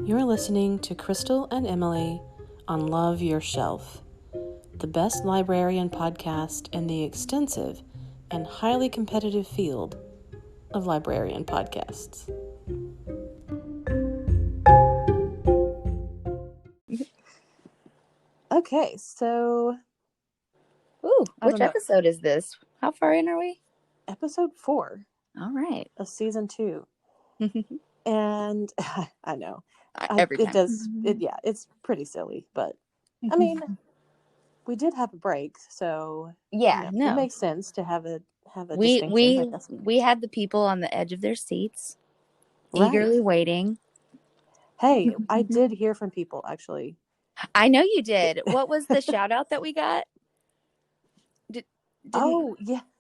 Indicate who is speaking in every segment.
Speaker 1: You're listening to Crystal and Emily on Love Your Shelf, the best librarian podcast in the extensive and highly competitive field of librarian podcasts.
Speaker 2: Okay, so...
Speaker 3: which episode is this? How far in are we?
Speaker 2: Episode 4.
Speaker 3: All right.
Speaker 2: Of season 2. And I know.
Speaker 3: Every time.
Speaker 2: It's pretty silly, but I mean, we did have a break, so it makes sense to have a distinction.
Speaker 3: We had the people on the edge of their seats, eagerly waiting.
Speaker 2: Hey, I did hear from people, actually.
Speaker 3: I know you did. What was the shout out that we got?
Speaker 2: Yeah,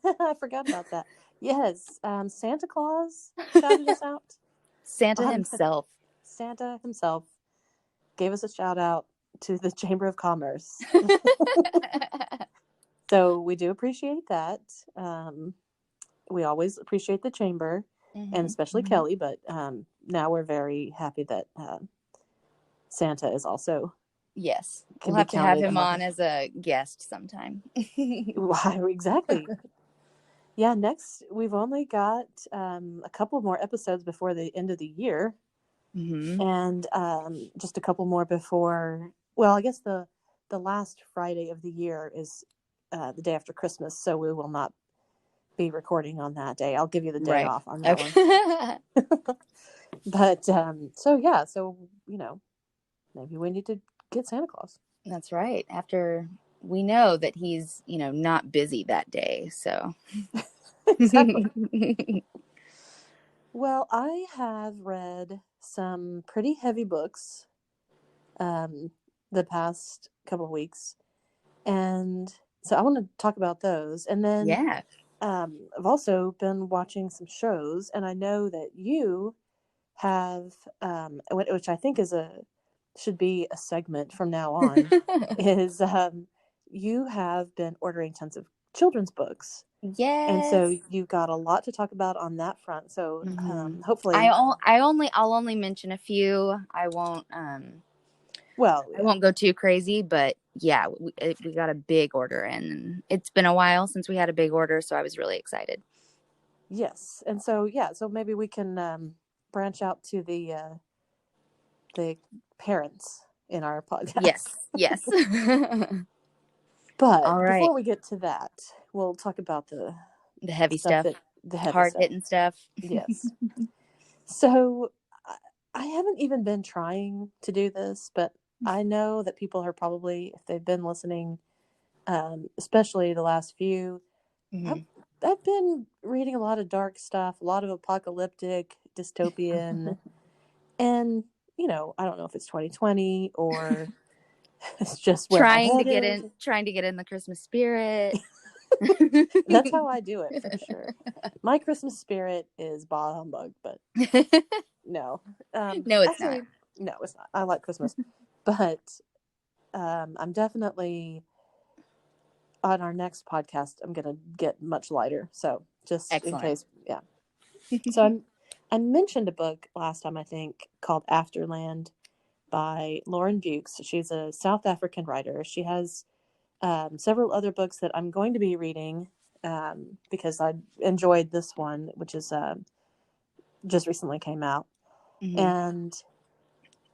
Speaker 2: I forgot about that. Yes, Santa Claus shouted us out.
Speaker 3: Santa himself
Speaker 2: gave us a shout out to the Chamber of Commerce. So we do appreciate that. We always appreciate the Chamber, and especially Kelly, but now we're very happy that Santa is also...
Speaker 3: Yes. We'll have to have him on as a guest sometime.
Speaker 2: Why, exactly. Yeah, next, we've only got a couple more episodes before the end of the year. And just a couple more before... Well, I guess the last Friday of the year is the day after Christmas, so we will not be recording on that day. I'll give you the day off on that one. But, so, maybe we need to get Santa Claus.
Speaker 3: That's right. After we know that he's, not busy that day, so.
Speaker 2: Exactly. Well, I have read some pretty heavy books the past couple of weeks, and so I want to talk about those. And then I've also been watching some shows, and I know that you have, which I think should be a segment from now on, is you have been ordering tons of children's books.
Speaker 3: Yes.
Speaker 2: And so you've got a lot to talk about on that front. So hopefully
Speaker 3: I'll only mention a few. I won't I won't go too crazy, but yeah, we got a big order in, and it's been a while since we had a big order, so I was really excited.
Speaker 2: Yes. And so so maybe we can branch out to the parents in our podcast.
Speaker 3: Yes.
Speaker 2: But before we get to that, we'll talk about the
Speaker 3: heavy stuff,
Speaker 2: the heavy
Speaker 3: hard-hitting stuff.
Speaker 2: Yes. So I haven't even been trying to do this, but I know that people are probably, if they've been listening, especially the last few, I've been reading a lot of dark stuff, a lot of apocalyptic, dystopian, and I don't know if it's 2020 or it's just
Speaker 3: trying to get in the Christmas spirit.
Speaker 2: That's how I do it, for sure. My Christmas spirit is bah humbug, but no.
Speaker 3: No, it's not.
Speaker 2: No, it's not. I like Christmas. But I'm definitely, on our next podcast, I'm going to get much lighter. So just in case. Yeah. So I mentioned a book last time, I think, called Afterland by Lauren Bukes. She's a South African writer. She has several other books that I'm going to be reading because I enjoyed this one, which is just recently came out. And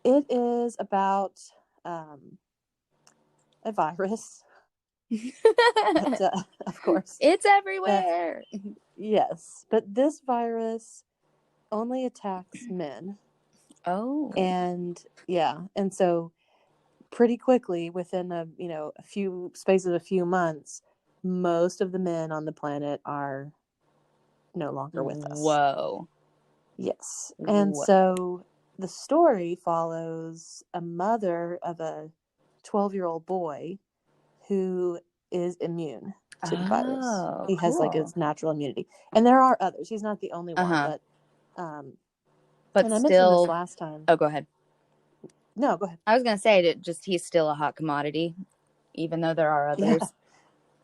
Speaker 2: it is about a virus. But, of course.
Speaker 3: It's everywhere.
Speaker 2: Yes. But this virus only attacks men.
Speaker 3: Oh.
Speaker 2: And so pretty quickly, within a few months, most of the men on the planet are no longer with us.
Speaker 3: Whoa.
Speaker 2: Yes. And so the story follows a mother of a 12-year-old boy who is immune to the virus. He has his natural immunity. And there are others. He's not the only one, but and I mentioned this last time.
Speaker 3: Oh, go ahead.
Speaker 2: No, go ahead.
Speaker 3: I was going to say that he's still a hot commodity, even though there are others.
Speaker 2: Yeah.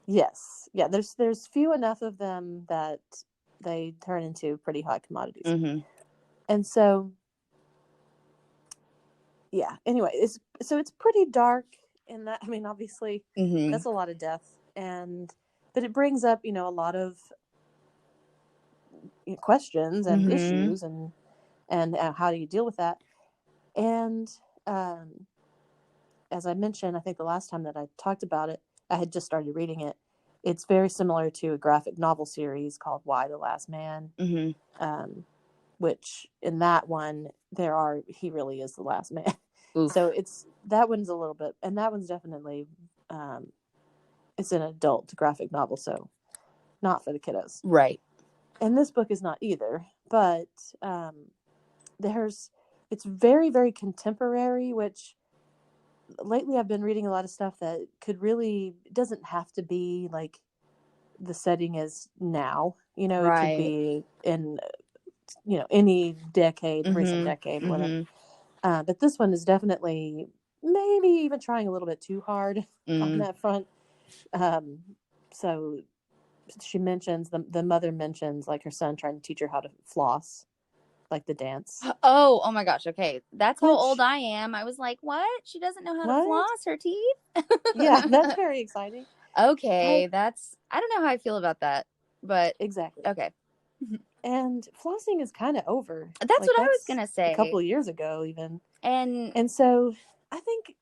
Speaker 2: Yes. Yeah, there's few enough of them that they turn into pretty hot commodities. And so yeah. Anyway, it's pretty dark in that. I mean, obviously, that's a lot of death, but it brings up, a lot of questions and issues, and how do you deal with that? And as I mentioned, I think the last time that I talked about it, I had just started reading it. It's very similar to a graphic novel series called Why the Last Man, which in that one he really is the last man. Oof. So that one's a little bit, and that one's definitely it's an adult graphic novel, so not for the kiddos,
Speaker 3: right?
Speaker 2: And this book is not either, but it's very, very contemporary, which lately I've been reading a lot of stuff that doesn't have to be like the setting is now, right. It could be in, any decade, recent decade, whatever. But this one is definitely maybe even trying a little bit too hard on that front. So she mentions, the mother mentions like her son trying to teach her how to floss, like the dance.
Speaker 3: Oh my gosh. Okay. That's how old I am. I was like, what? She doesn't know how to floss her teeth?
Speaker 2: Yeah, that's very exciting.
Speaker 3: Okay. I don't know how I feel about that, but
Speaker 2: exactly.
Speaker 3: Okay.
Speaker 2: And flossing is kind of over.
Speaker 3: That's what I was going to say.
Speaker 2: A couple of years ago, even. And so I think,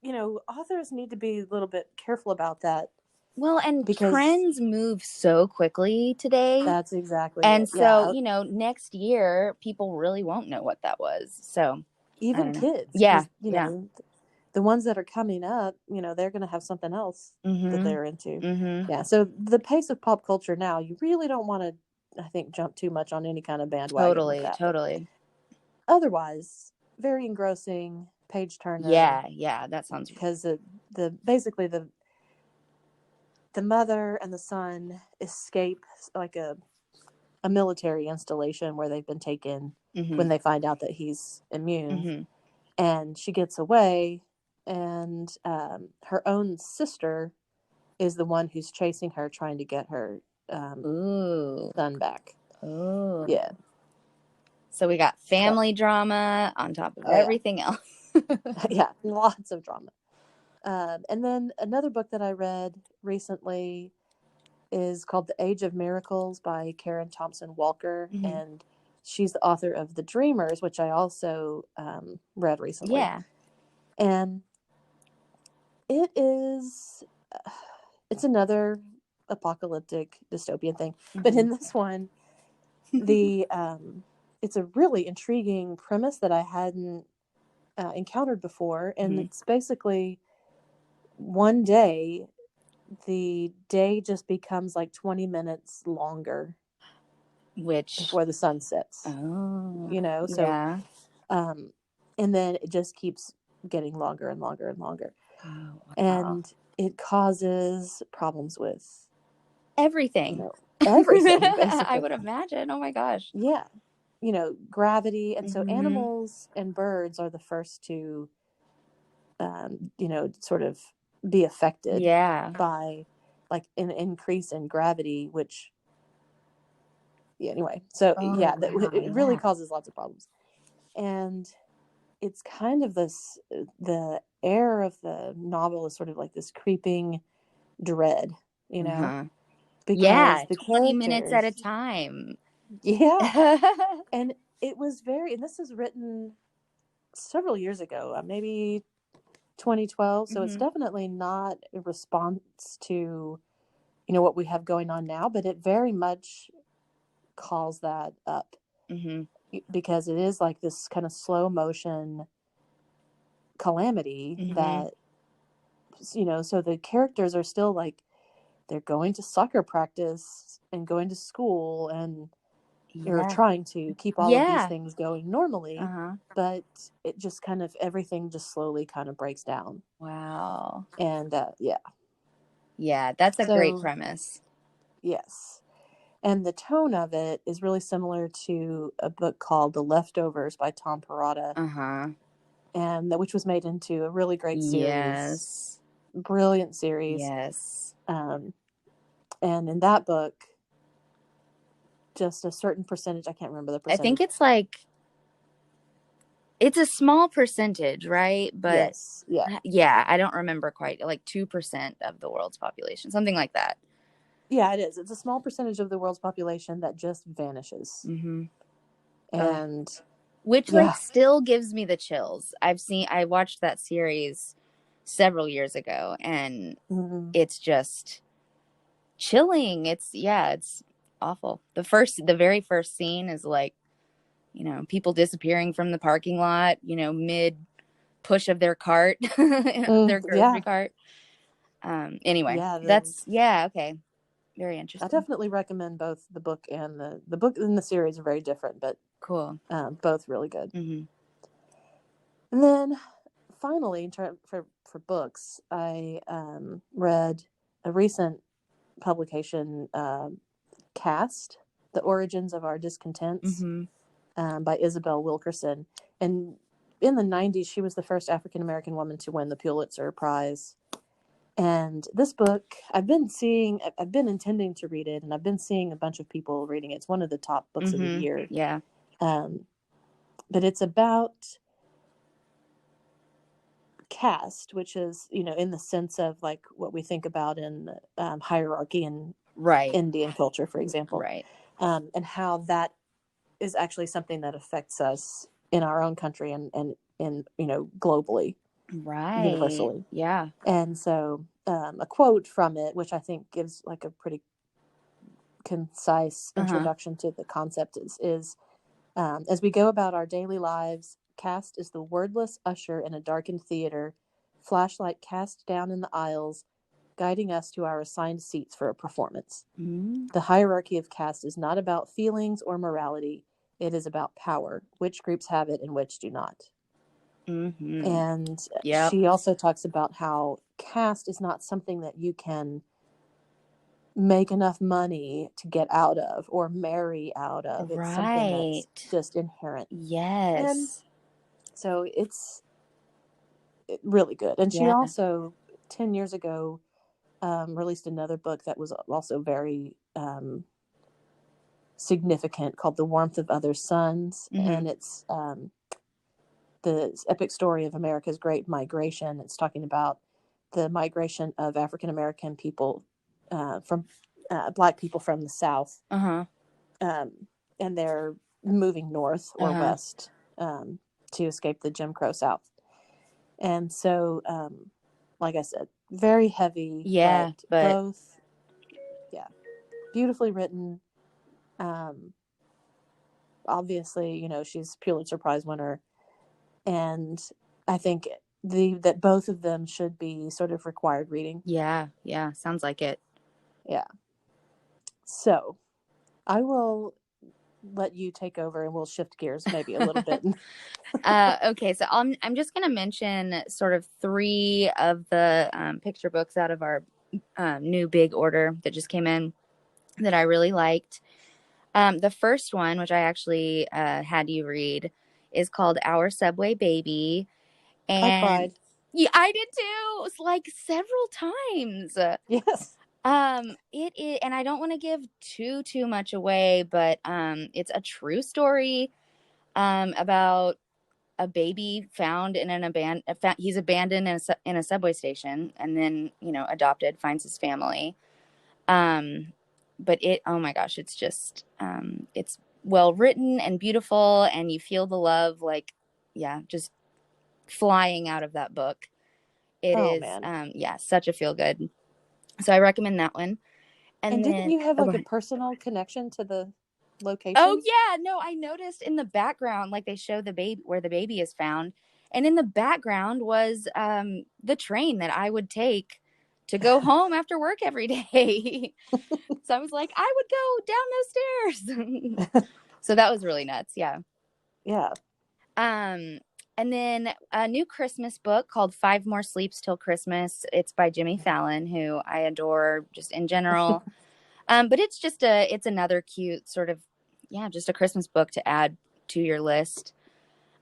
Speaker 2: authors need to be a little bit careful about that.
Speaker 3: Well, and trends move so quickly today.
Speaker 2: That's exactly
Speaker 3: and
Speaker 2: it.
Speaker 3: So, next year, people really won't know what that was. So
Speaker 2: even kids.
Speaker 3: Yeah.
Speaker 2: The ones that are coming up, they're going to have something else that they're into. Yeah. So the pace of pop culture now, you really don't want to, I think, jump too much on any kind of bandwagon with that.
Speaker 3: Totally.
Speaker 2: Otherwise, very engrossing, page turner.
Speaker 3: Yeah, that sounds,
Speaker 2: because basically the mother and the son escape like a military installation where they've been taken when they find out that he's immune, and she gets away, and her own sister is the one who's chasing her, trying to get her son back.
Speaker 3: Oh,
Speaker 2: yeah.
Speaker 3: So we got family drama on top of everything else.
Speaker 2: Yeah, lots of drama. And then another book that I read recently is called The Age of Miracles by Karen Thompson Walker, and she's the author of The Dreamers, which I also read recently.
Speaker 3: Yeah.
Speaker 2: And it's another apocalyptic dystopian thing, but in this one, it's a really intriguing premise that I hadn't encountered before, and it's basically one day, the day just becomes like 20 minutes longer before the sun sets. So
Speaker 3: yeah.
Speaker 2: And then it just keeps getting longer and longer and longer.
Speaker 3: Oh, wow.
Speaker 2: And it causes problems with
Speaker 3: everything.
Speaker 2: Everything, basically.
Speaker 3: I would imagine. Oh my gosh.
Speaker 2: Yeah. Gravity. And so animals and birds are the first to sort of be affected by like an increase in gravity, which anyway, so it really causes lots of problems. And it's kind of the air of the novel is sort of like this creeping dread, because the
Speaker 3: 20 minutes at a time.
Speaker 2: Yeah. And it was and this is written several years ago, maybe 2012. So it's definitely not a response to, what we have going on now, but it very much calls that up, because it is like this kind of slow motion calamity that, so the characters are still like, they're going to soccer practice and going to school and you're trying to keep all of these things going normally, but it just kind of, everything just slowly kind of breaks down.
Speaker 3: Wow.
Speaker 2: And
Speaker 3: yeah, that's a great premise.
Speaker 2: Yes. And the tone of it is really similar to a book called The Leftovers by Tom Perrotta, and which was made into a really great series.
Speaker 3: Yes.
Speaker 2: Brilliant series.
Speaker 3: Yes.
Speaker 2: And in that book, just a certain percentage, I can't remember the percentage.
Speaker 3: I think it's like It's a small percentage, right? But
Speaker 2: yes,
Speaker 3: yeah, I don't remember quite, like 2% of the world's population, something like that.
Speaker 2: Yeah, it is. It's a small percentage of the world's population that just vanishes.
Speaker 3: Mm-hmm.
Speaker 2: And
Speaker 3: which like still gives me the chills. I watched that series several years ago, and it's just chilling. It's awful. The very first scene is like, people disappearing from the parking lot, mid push of their cart, their grocery cart. Anyway, okay. Very interesting.
Speaker 2: I definitely recommend both the book and the book and the series are very different, but
Speaker 3: cool.
Speaker 2: Both really good.
Speaker 3: Mm-hmm.
Speaker 2: And then finally, for books, I read a recent publication, Caste: The Origins of Our Discontents, by Isabel Wilkerson. And in the 90s, she was the first African American woman to win the Pulitzer Prize. And this book, I've been intending to read it, and I've been seeing a bunch of people reading it. It's one of the top books of the year.
Speaker 3: Yeah.
Speaker 2: But it's about caste, which is, in the sense of like what we think about in hierarchy in Indian culture, for example.
Speaker 3: Right.
Speaker 2: And how that is actually something that affects us in our own country and globally.
Speaker 3: Right.
Speaker 2: Universally.
Speaker 3: Yeah.
Speaker 2: And so a quote from it, which I think gives like a pretty concise introduction to the concept, is as we go about our daily lives, caste is the wordless usher in a darkened theater, flashlight cast down in the aisles, guiding us to our assigned seats for a performance. The hierarchy of caste is not about feelings or morality. It is about power, which groups have it and which do not. And she also talks about how caste is not something that you can make enough money to get out of or marry out of. It's something that's just inherent.
Speaker 3: Yes.
Speaker 2: And so it's really good. And she also 10 years ago released another book that was also very significant, called The Warmth of Other Suns. And it's the epic story of America's Great Migration. It's talking about the migration of African American people from Black people from the South, and they're moving north or west to escape the Jim Crow South. And so, like I said, very heavy, but both, beautifully written. Obviously, she's Pulitzer Prize winner. And I think that both of them should be sort of required reading.
Speaker 3: Yeah. Sounds like it.
Speaker 2: Yeah. So I will let you take over and we'll shift gears maybe a little bit.
Speaker 3: Okay. So I'm just going to mention sort of 3 of the picture books out of our new big order that just came in that I really liked. The first one, which I actually had you read, is called Our Subway Baby. And
Speaker 2: I cried.
Speaker 3: Yeah, I did too. It's like several times.
Speaker 2: Yes.
Speaker 3: It is, and I don't want to give too much away, but it's a true story about a baby found in an he's abandoned in a subway station, and then adopted, finds his family. But oh my gosh, it's just it's well written and beautiful, and you feel the love just flying out of that book. It is man. Such a feel good. So I recommend that one.
Speaker 2: And then, didn't you have like a personal connection to the location?
Speaker 3: Oh yeah, no, I noticed in the background, like they show the baby where the baby is found, and in the background was the train that I would take to go home after work every day. So I was like, I would go down those stairs. So that was really nuts. Yeah. And then a new Christmas book called 5 More Sleeps Till Christmas. It's by Jimmy Fallon, who I adore just in general. But it's just it's another cute sort of, just a Christmas book to add to your list.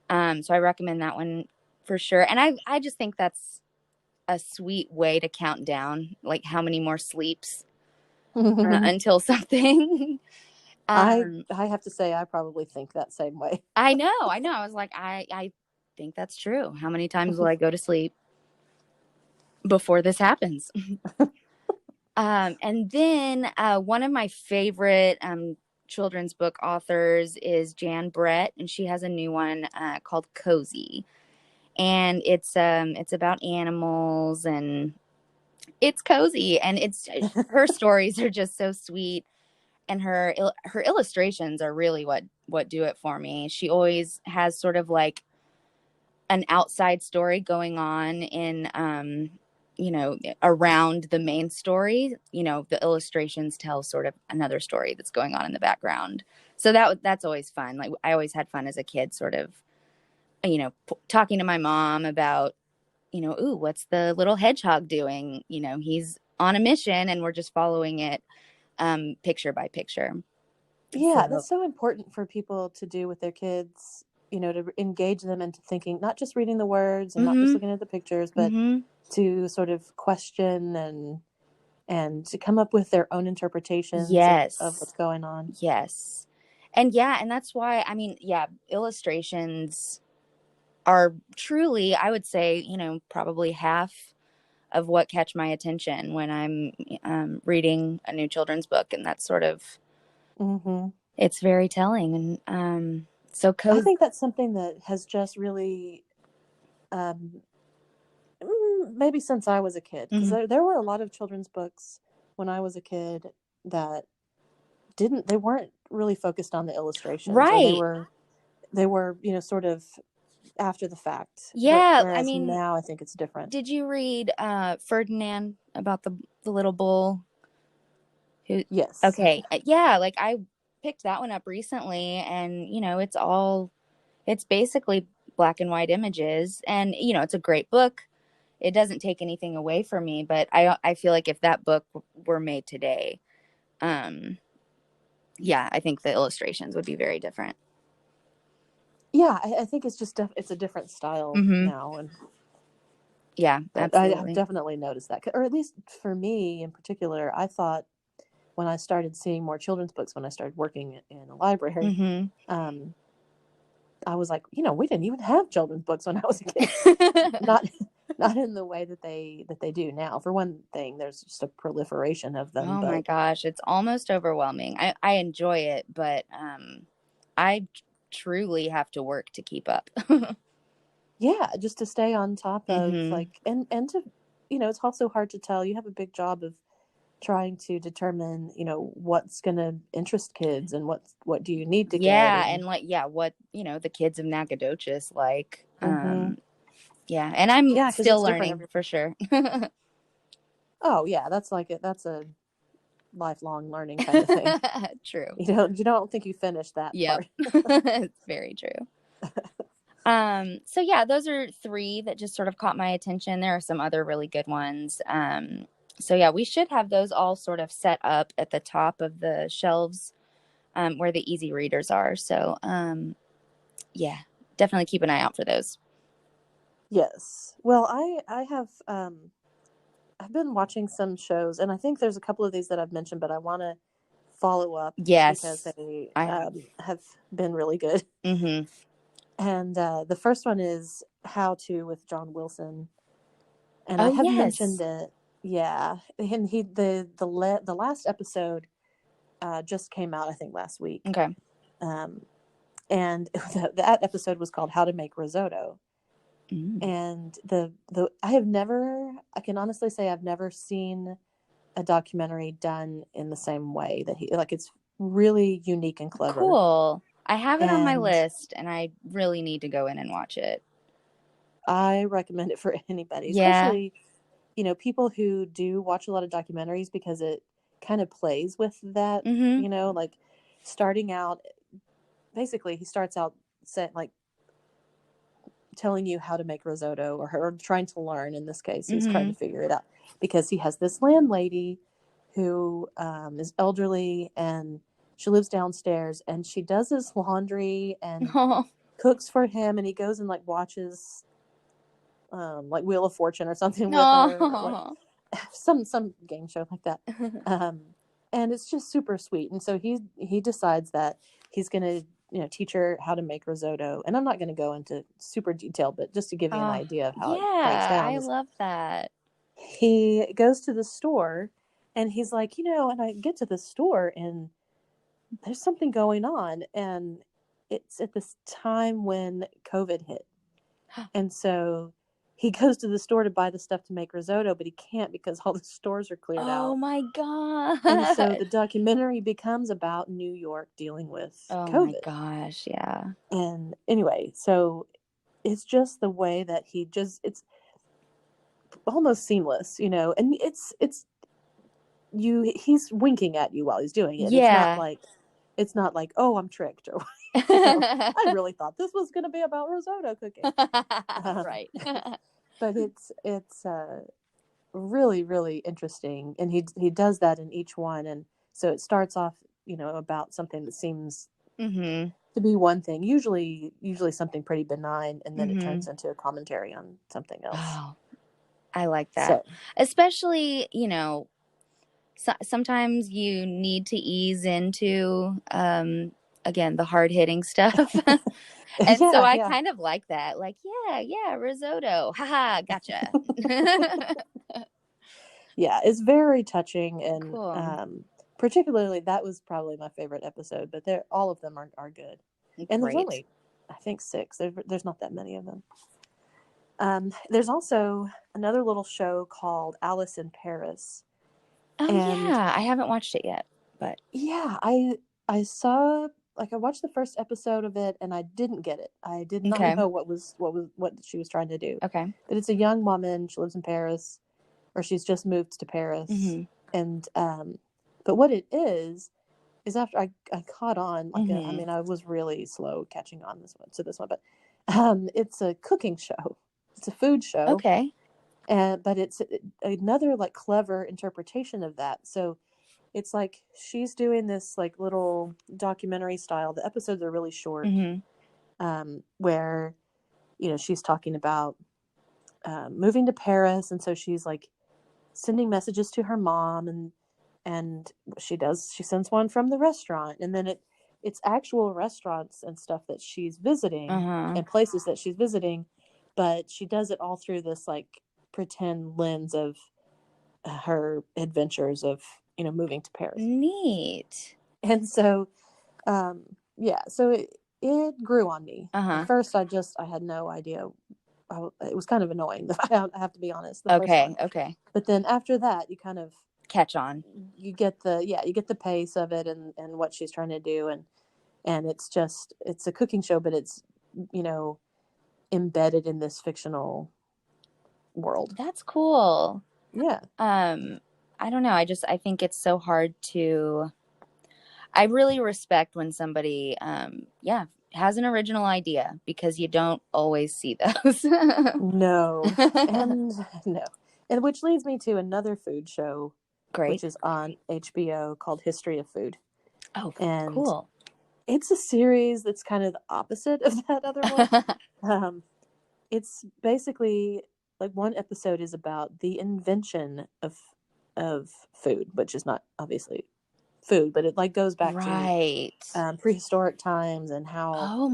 Speaker 3: So I recommend that one for sure. And I just think that's a sweet way to count down, like how many more sleeps until something.
Speaker 2: I have to say, I probably think that same way.
Speaker 3: I know. I was like, I think that's true. How many times will I go to sleep before this happens? And then one of my favorite children's book authors is Jan Brett, and she has a new one called Cozy. And it's about animals, and it's cozy, and her stories are just so sweet, and her illustrations are really what do it for me. She always has sort of like an outside story going on in around the main story. The illustrations tell sort of another story that's going on in the background. So that's always fun. Like, I always had fun as a kid, sort of, talking to my mom about, ooh, what's the little hedgehog doing? He's on a mission, and we're just following it picture by picture.
Speaker 2: Yeah, that's so important for people to do with their kids, to engage them into thinking, not just reading the words and not just looking at the pictures, but to sort of question and to come up with their own interpretations of what's going on.
Speaker 3: Yes. And that's why, illustrations are truly, I would say, probably half of what catch my attention when I'm reading a new children's book. And that's sort of, it's very telling. And
Speaker 2: I think that's something that has just really, maybe since I was a kid, because there were a lot of children's books when I was a kid that they weren't really focused on the illustrations.
Speaker 3: Right.
Speaker 2: Or they were, sort of after the fact.
Speaker 3: Yeah.
Speaker 2: Whereas now I think it's different.
Speaker 3: Did you read Ferdinand, about the little bull?
Speaker 2: Yes.
Speaker 3: Okay. Yeah. Like, I picked that one up recently, and, it's basically black and white images, and, it's a great book. It doesn't take anything away from me, but I feel like if that book were made today, I think the illustrations would be very different.
Speaker 2: Yeah, I think it's just it's a different style now, and
Speaker 3: yeah, absolutely.
Speaker 2: I have definitely noticed that, or at least for me in particular, I thought when I started seeing more children's books, when I started working in a library, I was like, we didn't even have children's books when I was a kid. Not in the way that they do now. For one thing, there's just a proliferation of them.
Speaker 3: Oh my gosh, it's almost overwhelming. I enjoy it, but I truly have to work to keep up.
Speaker 2: Yeah, just to stay on top of like, and to, it's also hard to tell. You have a big job of trying to determine, what's going to interest kids and what do you need to get.
Speaker 3: And like, what, the kids of Nacogdoches like. And I'm still learning for sure.
Speaker 2: Oh yeah, that's a lifelong learning kind of thing.
Speaker 3: True.
Speaker 2: You don't think you finish that part.
Speaker 3: It's very true. So yeah, those are 3 that just sort of caught my attention. There are some other really good ones. So yeah, we should have those all sort of set up at the top of the shelves, where the easy readers are. So yeah, definitely keep an eye out for those.
Speaker 2: Yes. Well, I have I've been watching some shows, and I think there's a couple of these that I've mentioned, but I want to follow up.
Speaker 3: Yes,
Speaker 2: because they have been really good. And the first one is How To with John Wilson, and I have mentioned it. Yeah, and the last episode just came out, I think, last week.
Speaker 3: Okay.
Speaker 2: And that episode was called How to Make Risotto. And I can honestly say I've never seen a documentary done in the same way that it's really unique and clever.
Speaker 3: Cool. I have it on my list, and I really need to go in and watch it.
Speaker 2: I recommend it for anybody, especially, people who do watch a lot of documentaries, because it kind of plays with that, like starting out, basically he starts out telling you how to make risotto, or trying to learn. In this case, he's trying to figure it out, because he has this landlady who is elderly, and she lives downstairs, and she does his laundry and cooks for him, and he goes and like watches like Wheel of Fortune or something with her, or some game show like that. And it's just super sweet. And so he decides that he's gonna teach her how to make risotto. And I'm not going to go into super detail, but just to give you an idea of how it breaks down.
Speaker 3: I love that.
Speaker 2: He goes to the store and he's like, and I get to the store and there's something going on. And it's at this time when COVID hit. And so he goes to the store to buy the stuff to make risotto, but he can't because all the stores are cleared out.
Speaker 3: Oh my God.
Speaker 2: And so the documentary becomes about New York dealing with COVID.
Speaker 3: Oh my gosh, yeah.
Speaker 2: And anyway, so it's just the way that it's almost seamless, and he's winking at you while he's doing it.
Speaker 3: Yeah.
Speaker 2: It's not like, oh, I'm tricked, or I really thought this was going to be about risotto cooking.
Speaker 3: Right.
Speaker 2: But it's really, really interesting, and he does that in each one. And so it starts off, about something that seems to be one thing, usually something pretty benign, and then it turns into a commentary on something else.
Speaker 3: Oh, I like that. Especially, sometimes you need to ease into, again, the hard-hitting stuff. And so I kind of like that. Like, yeah, risotto. Haha, gotcha.
Speaker 2: Yeah, it's very touching. And
Speaker 3: cool.
Speaker 2: Particularly, that was probably my favorite episode, but all of them are good. And there's only, I think, 6. There's not that many of them. There's also another little show called Alice in Paris.
Speaker 3: Oh, yeah. I haven't watched it yet, but
Speaker 2: yeah, I saw, I watched the first episode of it and I didn't get it. I did not know what she was trying to do.
Speaker 3: Okay.
Speaker 2: But it's a young woman. She lives in Paris, or she's just moved to Paris. And but what it is after I caught on, I was really slow catching on this one, but it's a cooking show. It's a food show.
Speaker 3: Okay.
Speaker 2: But it's another clever interpretation of that. So it's like she's doing this little documentary style. The episodes are really short, where she's talking about moving to Paris, and so she's sending messages to her mom, and she sends one from the restaurant, and then it's actual restaurants and stuff that she's visiting and places that she's visiting, but she does it all through this pretend lens of her adventures of moving to Paris.
Speaker 3: Neat.
Speaker 2: And so so it grew on me. At first I had no idea. It was kind of annoying. I have to be honest.
Speaker 3: Okay.
Speaker 2: But then after that, you kind of
Speaker 3: catch on.
Speaker 2: You get the pace of it and what she's trying to do, and it's a cooking show, but it's embedded in this fictional world.
Speaker 3: That's cool.
Speaker 2: Yeah.
Speaker 3: I don't know. I think it's so hard to. I really respect when somebody, has an original idea, because you don't always see those.
Speaker 2: No, and which leads me to another food show, which is on HBO, called History of Food.
Speaker 3: Oh, and cool!
Speaker 2: It's a series that's kind of the opposite of that other one. It's basically one episode is about the invention of food, which is not obviously food, but it goes back to prehistoric times and how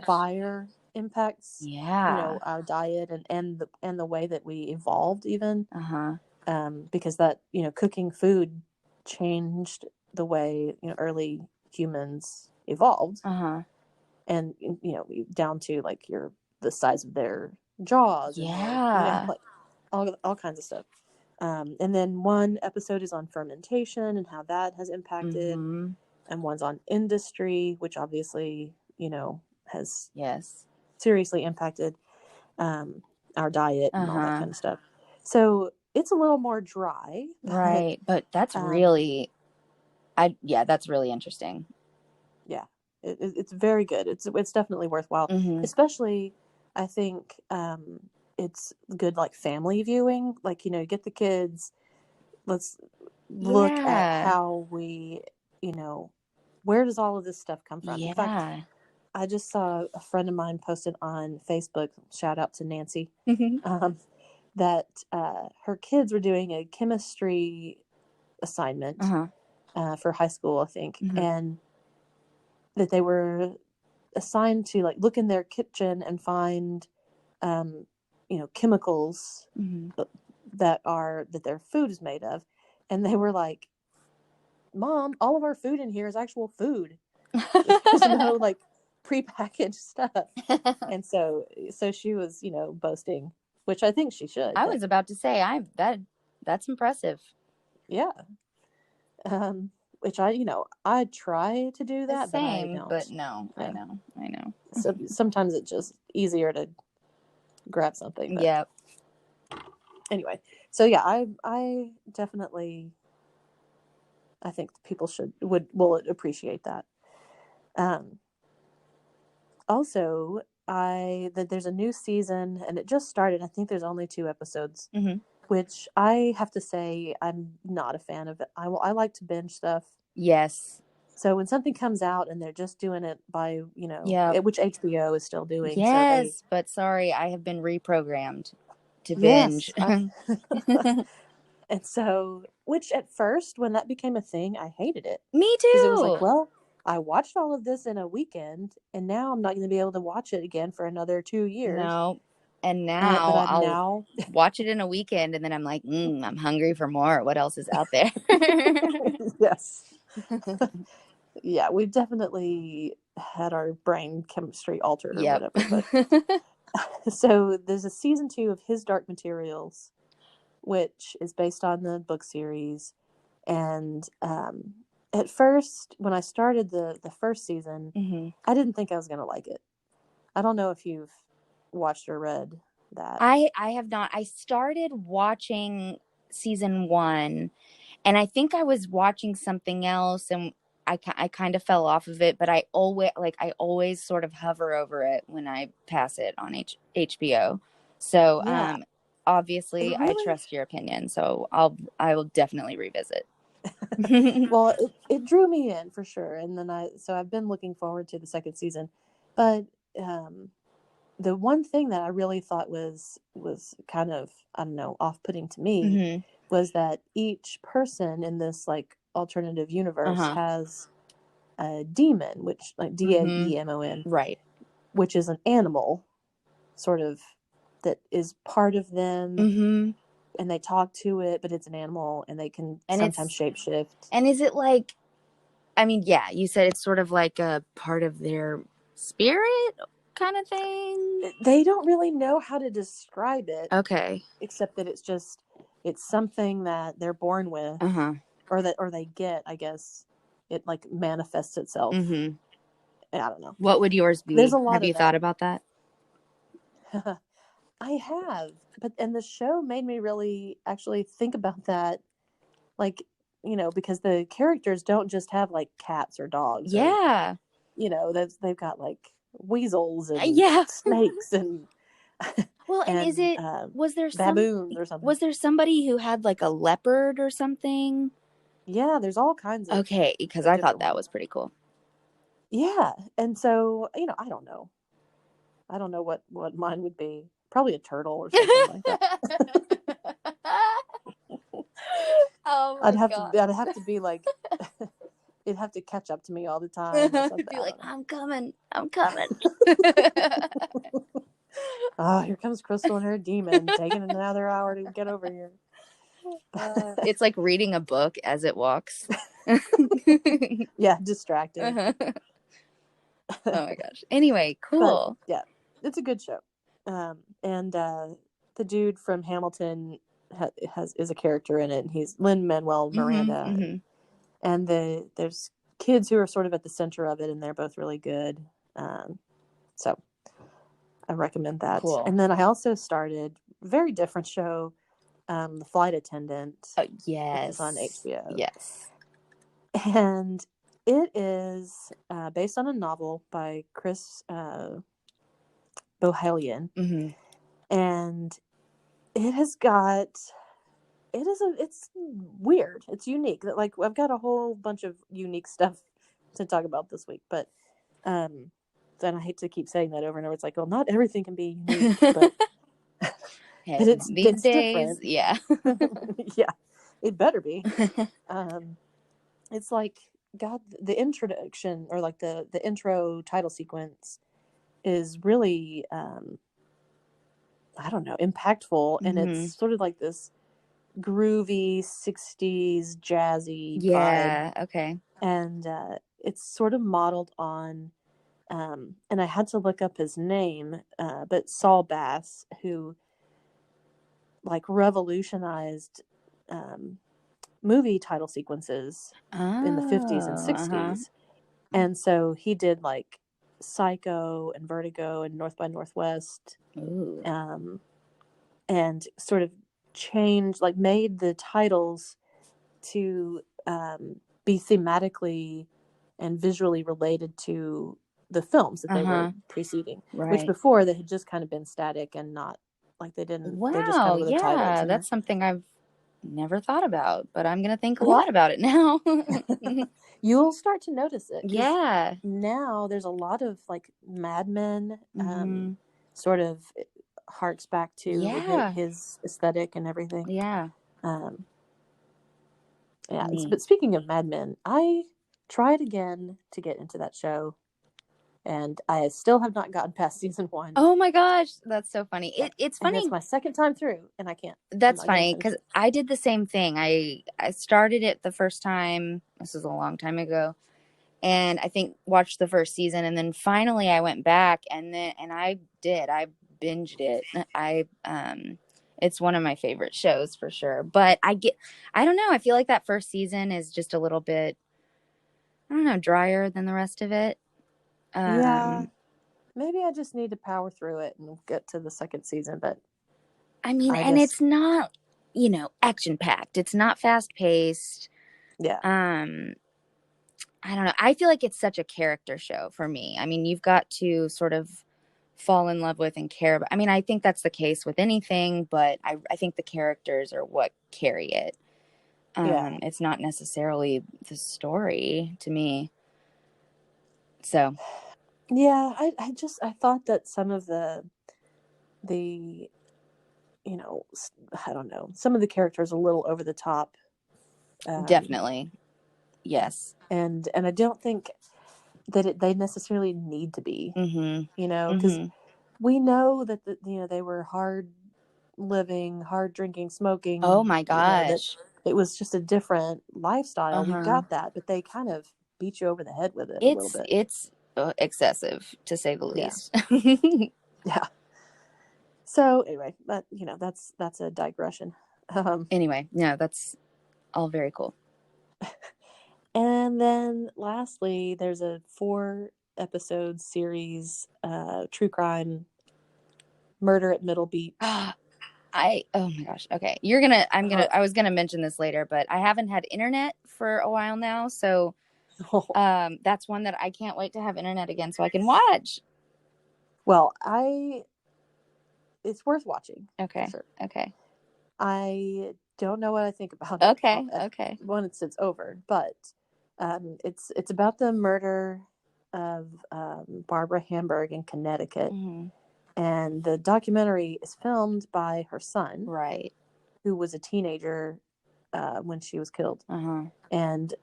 Speaker 2: fire impacts our diet and the way that we evolved even because that cooking food changed the way early humans evolved and down to the size of their jaws and all kinds of stuff. And then one episode is on fermentation and how that has impacted, and one's on industry, which obviously, has seriously impacted our diet and all that kind of stuff. So it's a little more dry.
Speaker 3: Right. But that's really, that's really interesting.
Speaker 2: Yeah. It's very good. It's definitely worthwhile, especially I think, it's good family viewing, get the kids, let's look at how we where does all of this stuff come from. In fact, I just saw a friend of mine posted on Facebook, shout out to Nancy, that her kids were doing a chemistry assignment for high school, I think, and that they were assigned to like look in their kitchen and find, chemicals that their food is made of. And they were like, Mom, all of our food in here is actual food. There's no like prepackaged stuff. And so she was, boasting, which I think she should.
Speaker 3: I was about to say, that's impressive.
Speaker 2: Yeah. Which I try to do that,
Speaker 3: Same,
Speaker 2: but I don't.
Speaker 3: But no, yeah. I know.
Speaker 2: So sometimes it's just easier to grab something. But
Speaker 3: yep.
Speaker 2: Anyway, so yeah, I definitely, I think people will appreciate that. Also, there's a new season and it just started. I think there's only 2 episodes, which I have to say I'm not a fan of it. I like to binge stuff.
Speaker 3: Yes.
Speaker 2: So when something comes out and they're just doing it by, which HBO is still doing.
Speaker 3: Yes, so but sorry, I have been reprogrammed to binge.
Speaker 2: Yes, and so, which at first, when that became a thing, I hated it.
Speaker 3: Me too.
Speaker 2: Because it was like, well, I watched all of this in a weekend, and now I'm not going to be able to watch it again for another 2 years.
Speaker 3: No. And now I'll watch it in a weekend, and then I'm like, I'm hungry for more. What else is out there?
Speaker 2: Yes. Yeah, we've definitely had our brain chemistry altered or whatever. But so there's a season 2 of His Dark Materials, which is based on the book series. And at first, when I started the first season, I didn't think I was going to like it. I don't know if you've watched or read that.
Speaker 3: I have not. I started watching season 1, and I think I was watching something else, and I kind of fell off of it, but I always sort of hover over it when I pass it on HBO. So obviously I trust your opinion, so I will definitely revisit.
Speaker 2: Well, it drew me in for sure, and then I've been looking forward to the second season. But the one thing that I really thought was kind of, I don't know, off-putting to me was that each person in this like alternative universe has a demon, which like Daemon,
Speaker 3: right,
Speaker 2: which is an animal, sort of, that is part of them, and they talk to it, but it's an animal, and they can sometimes shapeshift.
Speaker 3: And is it like, I mean, yeah, you said it's sort of like a part of their spirit kind of thing?
Speaker 2: They don't really know how to describe it.
Speaker 3: Okay.
Speaker 2: Except that it's something that they're born with, or they get, I guess. It like manifests itself. I don't know.
Speaker 3: What would yours be?
Speaker 2: There's a lot
Speaker 3: Have you thought about that?
Speaker 2: I have, and the show made me really actually think about that, like, because the characters don't just have like cats or dogs.
Speaker 3: Yeah.
Speaker 2: Or, they've got like weasels and snakes and.
Speaker 3: Well, and is it was there
Speaker 2: baboons or something?
Speaker 3: Was there somebody who had like a leopard or something?
Speaker 2: Yeah, there's all kinds of.
Speaker 3: Okay, because I thought that was pretty cool.
Speaker 2: Yeah, and so I don't know. I don't know what mine would be. Probably a turtle or something like that.
Speaker 3: Oh my God.
Speaker 2: I'd have to be like. It'd have to catch up to me all the time. Or something.
Speaker 3: Be like, I'm coming.
Speaker 2: Oh, here comes Crystal and her demon, taking another hour to get over here.
Speaker 3: It's like reading a book as it walks.
Speaker 2: Yeah, distracting.
Speaker 3: Oh my gosh. Anyway, cool.
Speaker 2: But, yeah, it's a good show. And the dude from Hamilton is a character in it, and he's Lin-Manuel Miranda. And there's kids who are sort of at the center of it, and they're both really good. So I recommend that.
Speaker 3: Cool.
Speaker 2: And then I also started a very different show, The Flight Attendant.
Speaker 3: Yes.
Speaker 2: Which is on HBO.
Speaker 3: Yes.
Speaker 2: And it is based on a novel by Chris Bohelian. And it's weird. It's unique. Like, I've got a whole bunch of unique stuff to talk about this week, but and I hate to keep saying that over and over. It's like, well, not everything can be unique, but it's
Speaker 3: these days,
Speaker 2: different.
Speaker 3: Yeah.
Speaker 2: Yeah, it better be. It's like God, the introduction, or like the intro title sequence is really, I don't know, impactful. And it's sort of like this groovy 60s jazzy vibe.
Speaker 3: Okay.
Speaker 2: And it's sort of modeled on, and I had to look up his name, but Saul Bass, who like revolutionized movie title sequences in the 50s and 60s. And so he did like Psycho and Vertigo and North by Northwest, and sort of changed, like made the titles to be thematically and visually related to the films that they were preceding, which before they had just kind of been static and not like they didn't.
Speaker 3: Wow,
Speaker 2: they just kind of were the titles, you know?
Speaker 3: That's something I've never thought about, but I'm gonna think a lot about it now.
Speaker 2: You'll start to notice it.
Speaker 3: Yeah.
Speaker 2: Now there's a lot of like Mad Men, sort of harks back to his aesthetic and everything.
Speaker 3: Yeah.
Speaker 2: But speaking of Mad Men, I tried again to get into that show, and I still have not gotten past season 1.
Speaker 3: Oh my gosh, that's so funny. It's funny.
Speaker 2: And it's my second time through, and I can't.
Speaker 3: That's funny because I did the same thing. I started it the first time. This was a long time ago, and I think watched the first season, and then finally I went back, and I binged it. It's one of my favorite shows for sure. But I don't know. I feel like that first season is just a little bit, I don't know, drier than the rest of it.
Speaker 2: Yeah. Maybe I just need to power through it and get to the second season. But
Speaker 3: I mean, it's not, action packed. It's not fast paced.
Speaker 2: Yeah.
Speaker 3: I don't know. I feel like it's such a character show for me. I mean, you've got to sort of fall in love with and care about. I mean, I think that's the case with anything, but I think the characters are what carry it. It's not necessarily the story to me. So,
Speaker 2: yeah, I thought that some of the I don't know, some of the characters a little over the top.
Speaker 3: Definitely. Yes.
Speaker 2: And I don't think that they necessarily need to be, because we know that they were hard living, hard drinking, smoking.
Speaker 3: Oh my gosh.
Speaker 2: That it was just a different lifestyle. We got that, but they kind of beat you over the head with it a little bit.
Speaker 3: It's excessive, to say the least.
Speaker 2: Yeah. So anyway, but that's a digression.
Speaker 3: Anyway, no, that's all very cool.
Speaker 2: And then lastly, there's a 4-episode series, true crime, Murder at Middle Beach.
Speaker 3: Oh my gosh. Okay. I was gonna mention this later, but I haven't had internet for a while now. So that's one that I can't wait to have internet again so I can watch.
Speaker 2: Well, it's worth watching.
Speaker 3: Okay.
Speaker 2: Sure.
Speaker 3: Okay.
Speaker 2: I don't know what I think about
Speaker 3: it. Okay.
Speaker 2: Once it's over, but it's about the murder of Barbara Hamburg in Connecticut, and the documentary is filmed by her son,
Speaker 3: right,
Speaker 2: who was a teenager when she was killed, and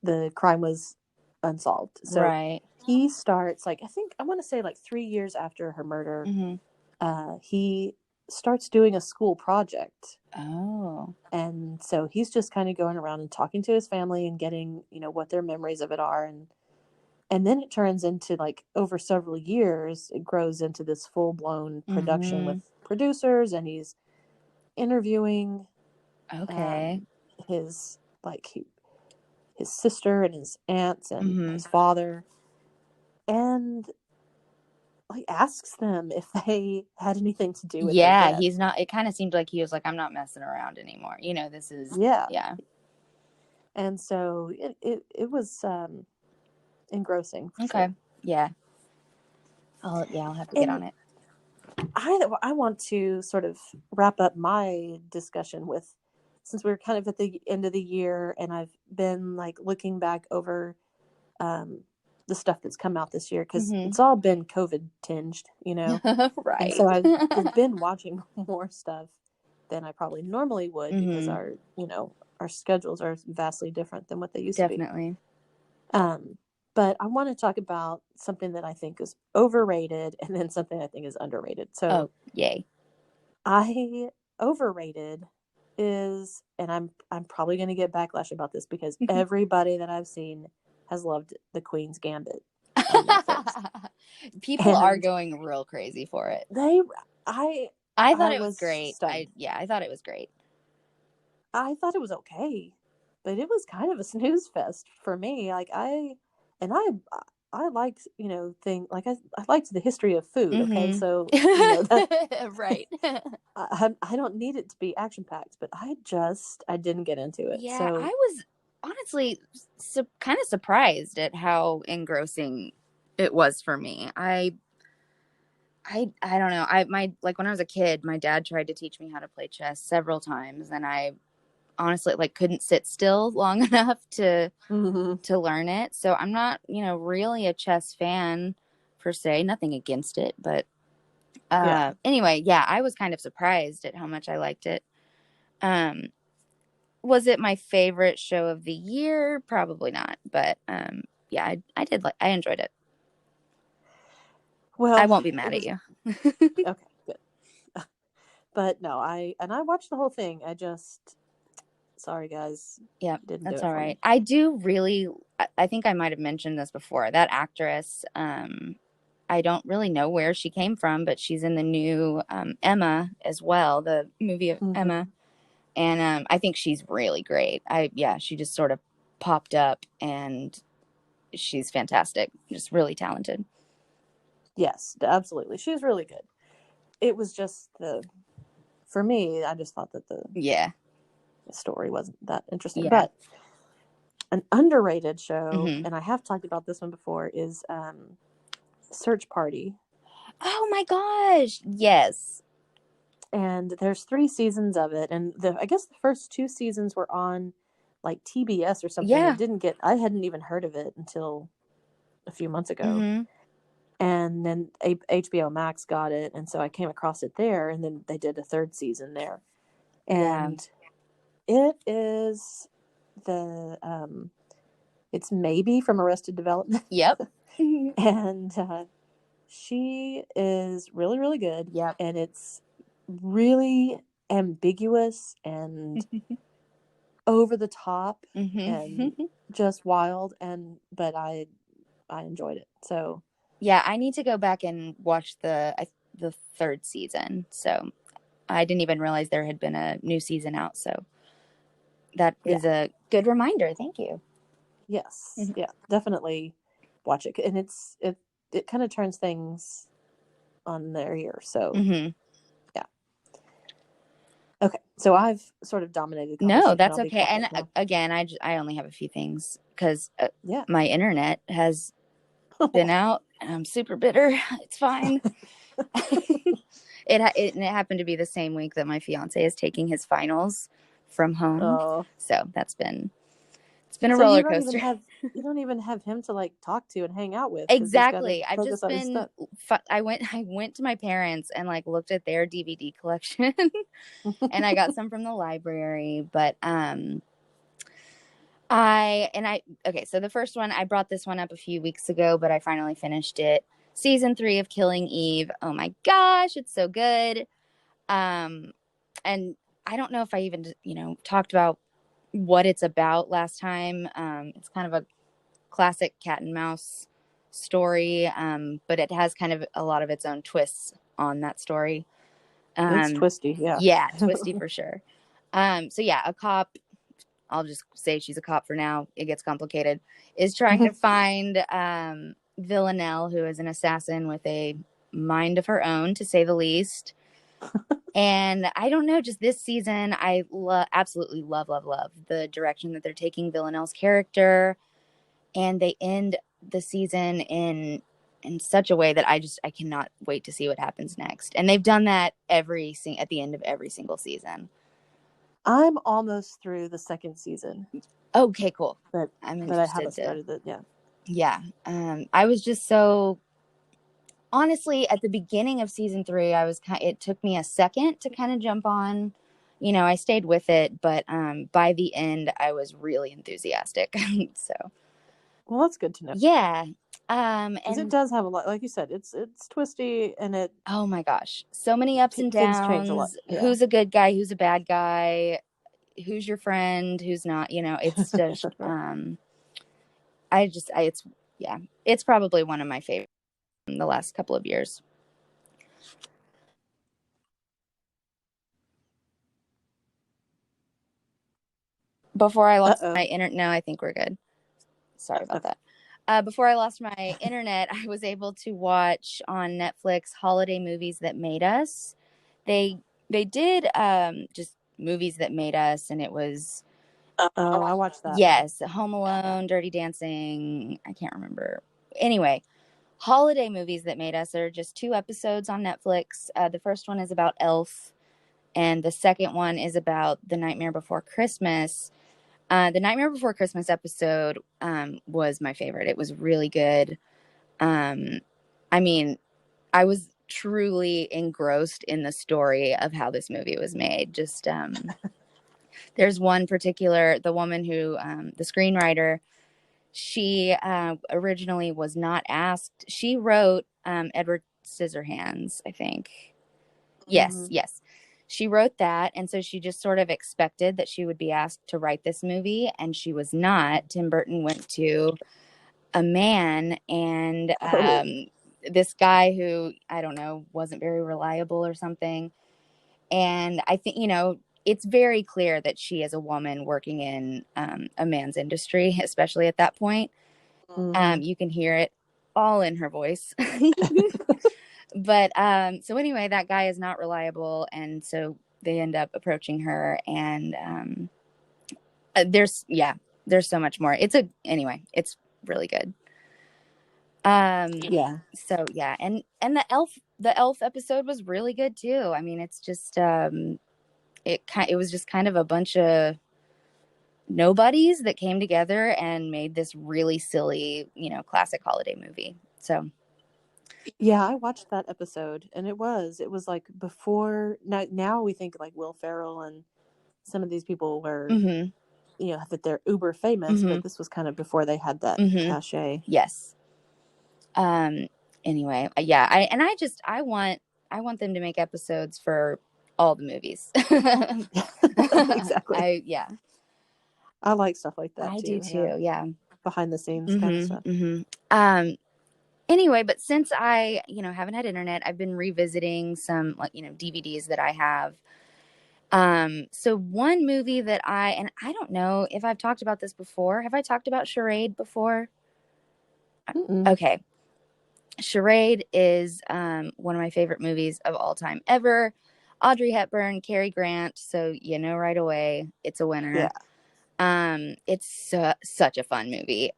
Speaker 2: the crime was unsolved. So he starts, like, I want to say like 3 years after her murder, he starts doing a school project.
Speaker 3: Oh.
Speaker 2: And so he's just kind of going around and talking to his family and getting, what their memories of it are. And then it turns into, like, over several years, it grows into this full-blown production with producers, and he's interviewing his sister and his aunts and his father, and like asks them if they had anything to do with their death.
Speaker 3: He's not, it kind of seemed like he was like, I'm not messing around anymore. This is
Speaker 2: And so it was engrossing.
Speaker 3: Okay. Sure. Yeah. I'll have to get on it.
Speaker 2: I want to sort of wrap up my discussion with, since we're kind of at the end of the year, and I've been like looking back over the stuff that's come out this year, because it's all been COVID tinged,
Speaker 3: Right.
Speaker 2: And so I've been watching more stuff, than I probably normally would because our schedules are vastly different than what they used to be.
Speaker 3: Definitely.
Speaker 2: But I want to talk about something that I think is overrated and then something I think is underrated. So,
Speaker 3: yay.
Speaker 2: Overrated is, and I'm probably going to get backlash about this because everybody that I've seen has loved The Queen's Gambit on Netflix.
Speaker 3: People are going real crazy for it.
Speaker 2: I
Speaker 3: thought it was great. I thought it was great.
Speaker 2: I thought it was okay, but it was kind of a snooze fest for me. Like I liked, I liked the history of food.
Speaker 3: Mm-hmm.
Speaker 2: Okay, so
Speaker 3: right.
Speaker 2: I don't need it to be action packed, but I didn't get into it.
Speaker 3: Yeah,
Speaker 2: so
Speaker 3: I was honestly kind of surprised at how engrossing it was for me. I don't know. When I was a kid, my dad tried to teach me how to play chess several times, and I honestly couldn't sit still long enough to learn it. So I'm not, really a chess fan per se. Nothing against it, but anyway, I was kind of surprised at how much I liked it. Was it my favorite show of the year? Probably not, but I enjoyed it. Well, I won't be mad at you.
Speaker 2: Okay, good. But no, I watched the whole thing. Sorry guys.
Speaker 3: Yeah, that's all right. I do really, I think I might have mentioned this before. That actress, I don't really know where she came from, but she's in the new Emma as well, the movie of Emma. And I think she's really great. She just sort of popped up and she's fantastic. Just really talented.
Speaker 2: Yes, absolutely. She's really good. It was just for me, I just thought that the story wasn't that interesting. But an underrated show, and I have talked about this one before, is Search Party.
Speaker 3: Oh my gosh, yes.
Speaker 2: And there's 3 seasons of it, and I guess the first 2 seasons were on like TBS or something. I hadn't even heard of it until a few months ago. And then HBO Max got it, and so I came across it there, and then they did a 3rd season there. And it is it's maybe from Arrested Development.
Speaker 3: Yep.
Speaker 2: And she is really, really good.
Speaker 3: Yep.
Speaker 2: And it's really ambiguous and over the top and just wild, but I enjoyed it. So
Speaker 3: I need to go back and watch the 3rd season. So I didn't even realize there had been a new season out. So that is a good reminder. Thank you.
Speaker 2: Yes. Yeah, definitely watch it. And it kind of turns things on their ear. So okay. So I've sort of dominated the conversation.
Speaker 3: No, that's okay. And again, I only have a few things because my internet has been out and I'm super bitter. It's fine. It happened to be the same week that my fiance is taking his finals from home. So it's been a roller coaster.
Speaker 2: You don't even have him to talk to and hang out with.
Speaker 3: Exactly. I've just been, I went to my parents and looked at their DVD collection and I got some from the library, but, so the first one, I brought this one up a few weeks ago, but I finally finished it. Season 3 of Killing Eve. Oh my gosh, it's so good. And I don't know if I even, talked about what it's about last time. It's kind of a classic cat and mouse story, but it has kind of a lot of its own twists on that story.
Speaker 2: It's twisty, yeah.
Speaker 3: Yeah, twisty for sure. A cop, I'll just say she's a cop for now, it gets complicated, is trying to find Villanelle, who is an assassin with a mind of her own, to say the least. And I don't know, just this season, I absolutely love the direction that they're taking Villanelle's character. And they end the season in such a way that I cannot wait to see what happens next. And they've done that at the end of every single season.
Speaker 2: I'm almost through the 2nd season.
Speaker 3: Okay, cool.
Speaker 2: But I haven't started it yet.
Speaker 3: Yeah. I was just so... Honestly, at the beginning of season 3, it took me a second to kind of jump on I stayed with it, but by the end, I was really enthusiastic. So,
Speaker 2: well, that's good to know.
Speaker 3: Yeah.
Speaker 2: Because it does have a lot, like you said, it's twisty, and it.
Speaker 3: Oh my gosh, so many ups and
Speaker 2: things change a lot.
Speaker 3: downs.
Speaker 2: Yeah.
Speaker 3: Who's a good guy? Who's a bad guy? Who's your friend? Who's not? It's just. It's probably one of my favorites in the last couple of years. Before I lost my internet, no, I think we're good. Sorry about that. Before I lost my internet, I was able to watch on Netflix holiday movies that made us. They did just movies that made us, and it was
Speaker 2: I watched that.
Speaker 3: Yes, Home Alone, Dirty Dancing. I can't remember. Anyway, holiday movies that made us are just 2 episodes on Netflix. The first one is about Elf, and the second one is about The Nightmare Before Christmas. The Nightmare Before Christmas episode was my favorite. It was really good. I mean, I was truly engrossed in the story of how this movie was made. Just there's one particular, the woman who, the screenwriter, she originally was not asked. She wrote Edward Scissorhands, I think. Yes, yes. She wrote that, and so she just sort of expected that she would be asked to write this movie, and she was not. Tim Burton went to a man, and this guy who, I don't know, wasn't very reliable or something. And I think, it's very clear that she is a woman working in a man's industry, especially at that point. You can hear it all in her voice. But so anyway, that guy is not reliable, and so they end up approaching her, and there's so much more. It's really good.
Speaker 2: Yeah.
Speaker 3: So yeah, and the elf episode was really good too. I mean, it's just it was just kind of a bunch of nobodies that came together and made this really silly, classic holiday movie. So
Speaker 2: yeah, I watched that episode, and it was like before. Now we think like Will Ferrell and some of these people were, that they're uber famous, but this was kind of before they had that cachet.
Speaker 3: Yes. Anyway, yeah, I want them to make episodes for all the movies.
Speaker 2: Exactly. I like stuff like that
Speaker 3: I
Speaker 2: too.
Speaker 3: do too. Yeah.
Speaker 2: Behind the scenes kind of
Speaker 3: stuff. Anyway, but since I, haven't had internet, I've been revisiting some DVDs that I have. So one movie that and I don't know if I've talked about this before. Have I talked about Charade before? Okay. Charade is one of my favorite movies of all time ever. Audrey Hepburn, Cary Grant, so right away it's a winner. Yeah. It's such a fun movie.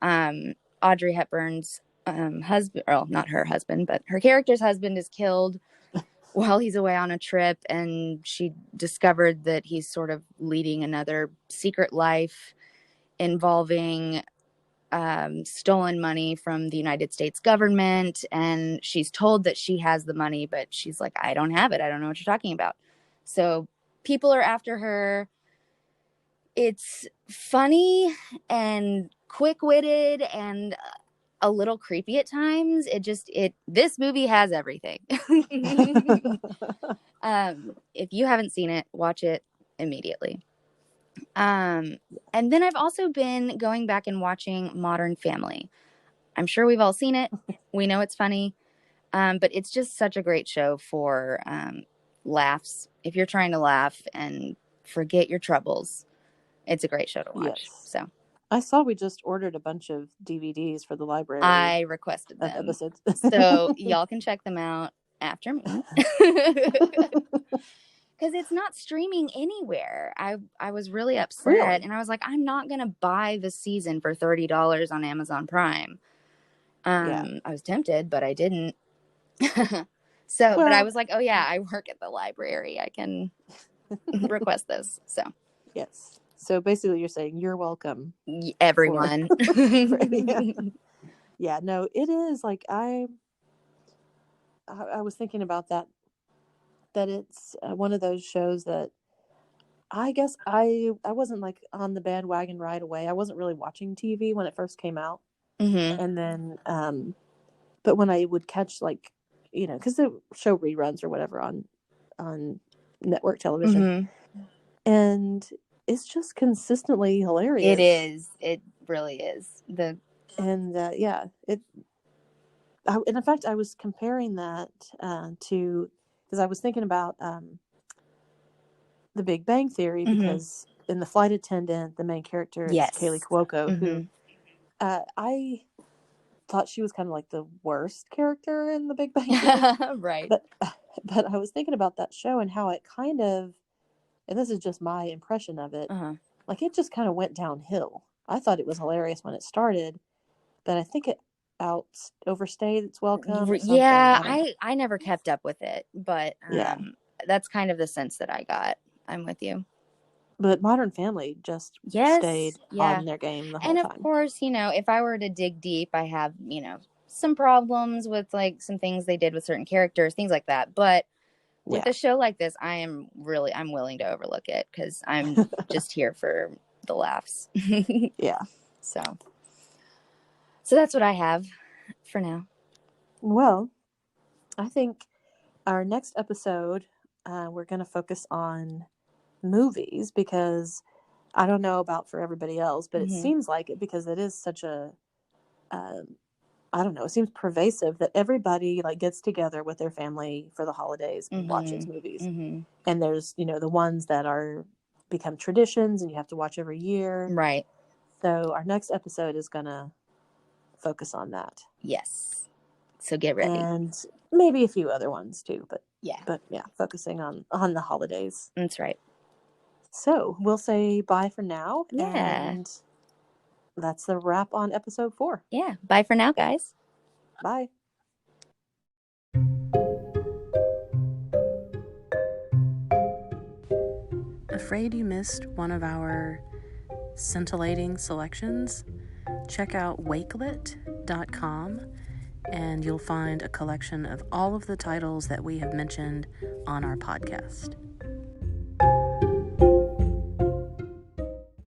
Speaker 3: Audrey Hepburn's husband, well, not her husband, but her character's husband is killed while he's away on a trip, and she discovered that he's sort of leading another secret life involving stolen money from the United States government, and she's told that she has the money, but she's like, I don't have it. I don't know what you're talking about. So people are after her. It's funny and quick-witted and a little creepy at times. This movie has everything. If you haven't seen it, watch it immediately. And then I've also been going back and watching Modern Family. I'm sure we've all seen it. We know it's funny. But it's just such a great show for laughs. If you're trying to laugh and forget your troubles, it's a great show to watch. Yes. So
Speaker 2: I saw we just ordered a bunch of DVDs for the library.
Speaker 3: I requested them.
Speaker 2: Episodes.
Speaker 3: So y'all can check them out after me. Because it's not streaming anywhere. I was really upset, and I was like, I'm not going to buy the season for $30 on Amazon Prime. I was tempted, but I didn't. But I was like, oh yeah, I work at the library. I can request this. So
Speaker 2: yes. So basically you're saying you're welcome.
Speaker 3: Everyone.
Speaker 2: Yeah, no, it is like I was thinking about that it's one of those shows that I guess I wasn't like on the bandwagon right away. I wasn't really watching TV when it first came out.
Speaker 3: Mm-hmm.
Speaker 2: And then, but when I would catch like, because they show reruns or whatever on network television,
Speaker 3: Mm-hmm.
Speaker 2: and it's just consistently hilarious.
Speaker 3: It is. It really is.
Speaker 2: And and in fact, I was comparing that to, because I was thinking about The Big Bang Theory,
Speaker 3: mm-hmm.
Speaker 2: because in The Flight Attendant, the main character is Kaylee Cuoco,
Speaker 3: mm-hmm.
Speaker 2: who I thought she was kind of like the worst character in The Big Bang Theory.
Speaker 3: Right.
Speaker 2: But I was thinking about that show and how it kind of, and this is just my impression of it, like it just kind of went downhill. I thought it was hilarious when it started, but I think it overstayed its welcome.
Speaker 3: Yeah, I never kept up with it, but
Speaker 2: yeah,
Speaker 3: that's kind of the sense that I got. I'm with you.
Speaker 2: But Modern Family just stayed on their game the whole time.
Speaker 3: And of course, if I were to dig deep, I have, some problems with like some things they did with certain characters, things like that. But with a show like this, I'm willing to overlook it because I'm just here for the laughs.
Speaker 2: Yeah.
Speaker 3: So that's what I have for now.
Speaker 2: Well, I think our next episode, we're going to focus on movies, because I don't know about for everybody else, but it seems like it, because it is such a, I don't know, it seems pervasive that everybody like gets together with their family for the holidays and watches movies. And there's, the ones that are become traditions and you have to watch every year.
Speaker 3: Right.
Speaker 2: So our next episode is going to focus on that.
Speaker 3: Yes. So get ready.
Speaker 2: And maybe a few other ones too, but
Speaker 3: yeah,
Speaker 2: focusing on the holidays.
Speaker 3: That's right.
Speaker 2: So we'll say bye for now.
Speaker 3: Yeah.
Speaker 2: And that's the wrap on episode 4.
Speaker 3: Yeah. Bye for now, guys.
Speaker 2: Bye.
Speaker 1: Afraid you missed one of our scintillating selections? Check out wakelet.com and you'll find a collection of all of the titles that we have mentioned on our podcast.